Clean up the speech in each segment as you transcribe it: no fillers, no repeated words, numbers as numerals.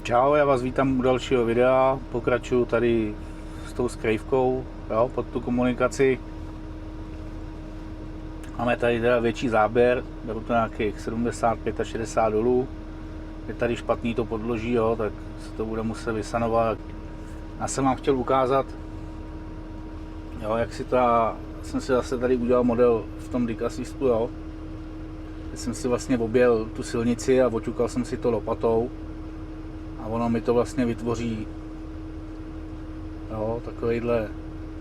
Čau, já vás vítám u dalšího videa. Pokračuju tady s tou skrývkou, jo, pod tu komunikaci. Máme tady teda větší záběr, beru to nějakých 75 a 60 dolů. Je tady špatný to podloží, jo, tak se to bude muset vysanovat. Já jsem vám chtěl ukázat, jo, jak si to, jsem si zase tady udělal model v tom dikasistu, jo. Já jsem si vlastně objel tu silnici a oťukal jsem si to lopatou. A ono mi to vlastně vytvoří, jo, takovýhle,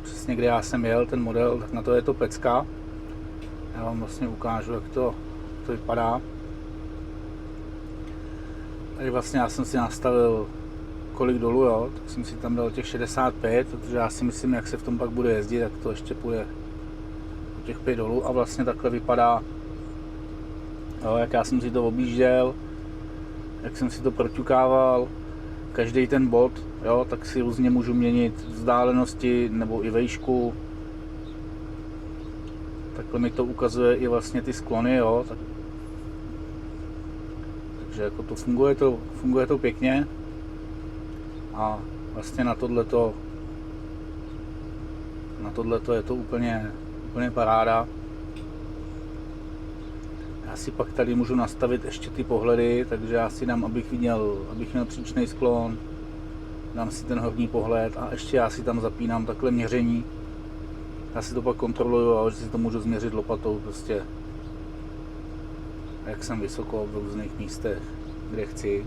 přesně kde já jsem jel, ten model, tak na to je to pecka. Já vám vlastně ukážu, jak to vypadá. Tady vlastně já jsem si nastavil kolik dolů, jo, tak jsem si tam dal těch 65, protože já si myslím, jak se v tom pak bude jezdit, tak to ještě půjde do těch 5 dolů a vlastně takhle vypadá, jo, jak já jsem si to objížděl, jak jsem si to proťukával, každý ten bod, jo, tak si různě můžu měnit vzdálenosti nebo i vejšku. Takhle mi to ukazuje i vlastně ty sklony, jo. Takže jako to funguje to pěkně. A vlastně na tohleto je to úplně paráda. Já si pak tady můžu nastavit ještě ty pohledy, takže já si dám, abych měl příčný sklon, dám si ten horní pohled a ještě já si tam zapínám takhle měření. Já si to pak kontroluju, že si to můžu změřit lopatou prostě, jak jsem vysoko v různých místech, kde chci.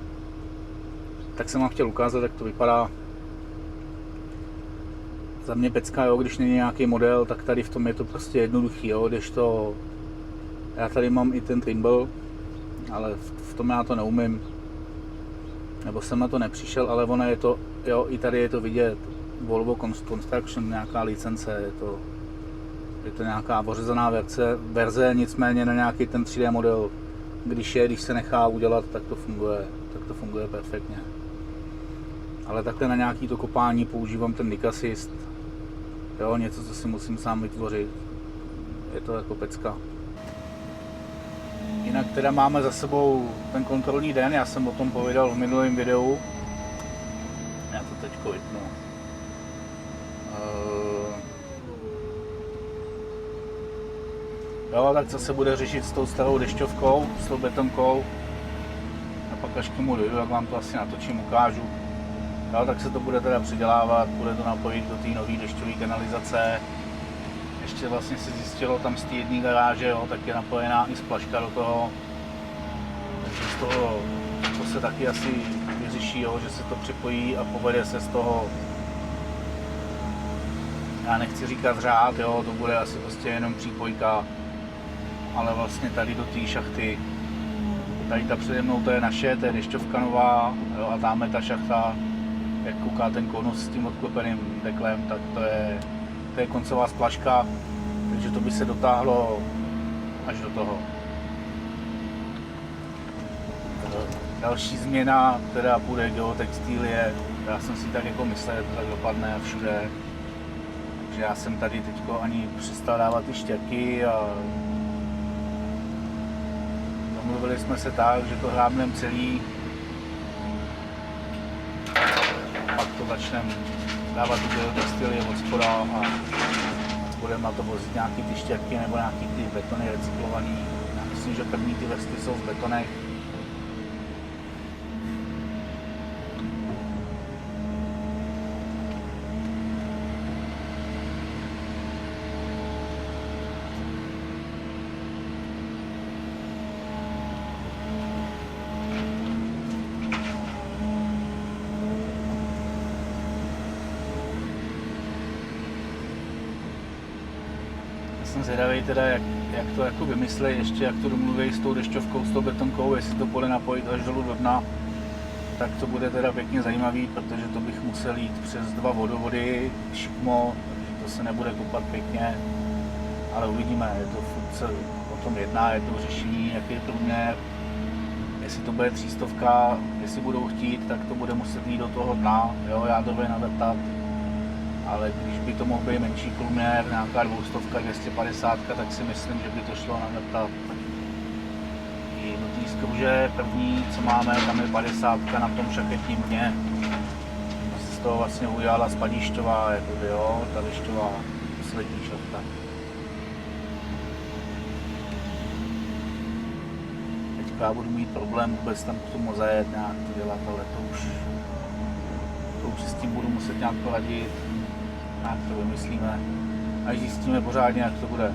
Tak jsem vám chtěl ukázat, jak to vypadá. Za mě pecka, jo, když není nějaký model, tak tady v tom je to prostě jednoduchý, jo, kdežto já tady mám i ten trimble, ale v tom já to neumím, nebo jsem na to nepřišel, ale ono je to, jo, i tady je to vidět, Volvo konstrukční, nějaká licence, je to nějaká ořezaná verze, nicméně na nějaký ten 3D model, když se nechá udělat, tak to funguje perfektně. Ale takhle na nějaký to kopání používám ten dikasist, jo, něco, co si musím sám vytvořit, je to jako pecka. Jinak teda máme za sebou ten kontrolní den, já jsem o tom povídal v minulém videu. Já to teďko vypnu. Jo, tak co se bude řešit s tou starou dešťovkou, s tou betonkou. A pak až k tomu dojdu, jak vám to asi natočím, ukážu. Jo, tak se to bude teda předělávat, bude to napojit do té nové dešťové kanalizace. Ještě vlastně se zjistilo tam z té jedné garáže, jo, tak je napojená i splaška do toho. Takže z toho to se taky asi vyřeší, jo, že se to připojí a povede se z toho, já nechci říkat řád, jo, to bude asi prostě jenom přípojka, ale vlastně tady do té šachty, tady ta přede mnou to je naše, to je dešťovka nová, jo, a tamhle ta šachta, jak kouká ten konus s tím odklopeným deklem, tak to je koncová splaška, takže to by se dotáhlo až do toho. Další změna, která půjde geotextilie, já jsem si tak jako myslel, že to tak dopadne všude, takže já jsem tady teďko ani přestal dávat ty štěrky a domluvili jsme se tak, že to hrábneme celý, pak to začneme dávat tu geotextilie od spoda a budeme na to vozit nějaký ty štěrky nebo nějaký ty betony recyklovaný. Já myslím, že první ty vrstvy jsou v betonech. Jsem zvědavý teda, jak to jako vymyslí, ještě jak to domluví s tou dešťovkou, s tou betonkou, jestli to půjde napojit až dolů do dna, tak to bude teda pěkně zajímavý, protože to bych musel jít přes 2 vodovody, šikmo, takže to se nebude kopat pěkně, ale uvidíme, je to furt se o tom jedná, je to řešení, jaký je průměr, jestli to bude 300, jestli budou chtít, tak to bude muset jít do toho dna, jo, jádrově navrtat. Ale když by to mohl být menší průměr, nějaká 200, 250, tak si myslím, že by to šlo navrtat i do té kruže, první, co máme, tam je 50 na tom šachetním dně. Z toho vlastně udělala spadišťová, jakoby, jo, ta dešťová poslední šachta. Teďka já budu mít problém vůbec tam k tomu zajet nějak to dělat, ale to už s tím budu muset nějak poradit, nějak to vymyslíme, až zjistíme pořádně, jak to bude.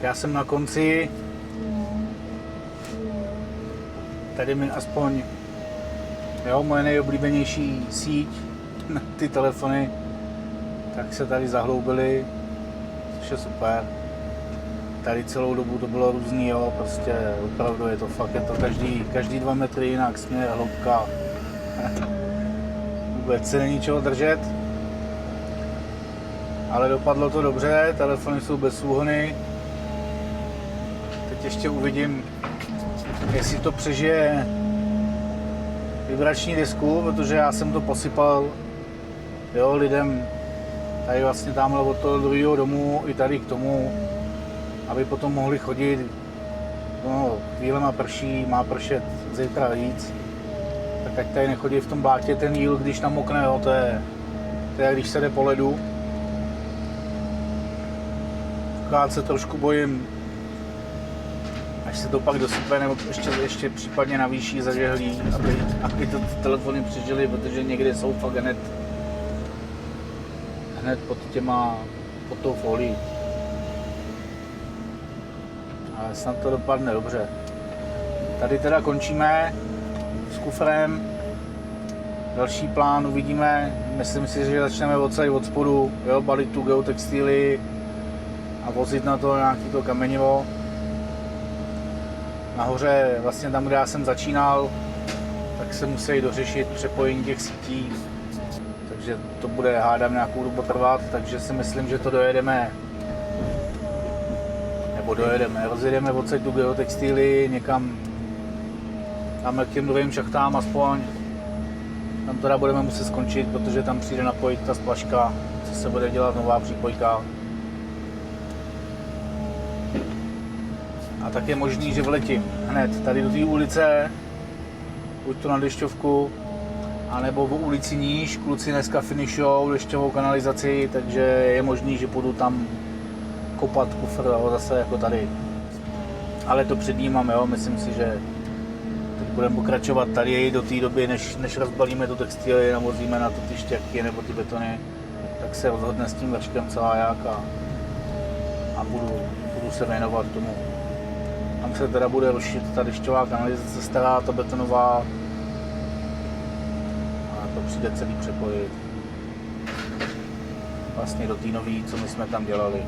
já jsem na konci. Tady mi aspoň, jo, moje nejoblíbenější síť na ty telefony, tak se tady zahloubily, což je super. Tady celou dobu to bylo různý, jo, prostě opravdu je to fakt, je to každý 2 metry jinak, směr, hloubka. Vůbec se není čeho držet. Ale dopadlo to dobře, telefony jsou bez súhony. Teď ještě uvidím, jestli to přežije vibrační desku, protože já jsem to posypal, jo, lidem tady vlastně tamhle od toho druhého domu i tady k tomu, aby potom mohli chodit. No, chvílema prší, má pršet zítra víc, tak ať tady nechodí v tom blátě ten jíl, když namokne, jo, to je jak když se jde po ledu. Akorát se trošku bojím, až se to pak dosype, nebo ještě případně navýší zažehlí, aby to telefony přežily, protože někde jsou fakt hned pod tou folií. Ale snad to dopadne dobře. Tady teda končíme s kufrem. Další plán uvidíme. Myslím si, že začneme od spodu, jo, balit tu geotextíly a vozit na to nějaký to kamenivo. Nahoře, vlastně tam, kde já jsem začínal, tak se musí dořešit přepojení těch sítí. Takže to bude, hádám, nějakou dobu trvat, takže si myslím, že to rozjedeme odsaď tu geotextíly někam tam k těm novým šachtám aspoň. Tam teda budeme muset skončit, protože tam přijde napojit ta splaška, co se bude dělat nová přípojka. A tak je možný, že vletím hned tady do té ulice, buď to na dešťovku, anebo v ulici níž, kluci dneska finišujou dešťovou kanalizaci, takže je možný, že půjdu tam kopat kufr zase jako tady. Ale to předjímám, jo, myslím si, že teď budeme pokračovat tady do té doby, než rozbalíme tu textíly, navozíme na to ty štěrky nebo ty betony, tak se rozhodne s tím vrškem celá jak a budu se věnovat tomu. Tam se teda bude rušit ta dešťová kanalizace stará, ta betonová, a to přijde celý přepojit vlastně do té nový, co my jsme tam dělali.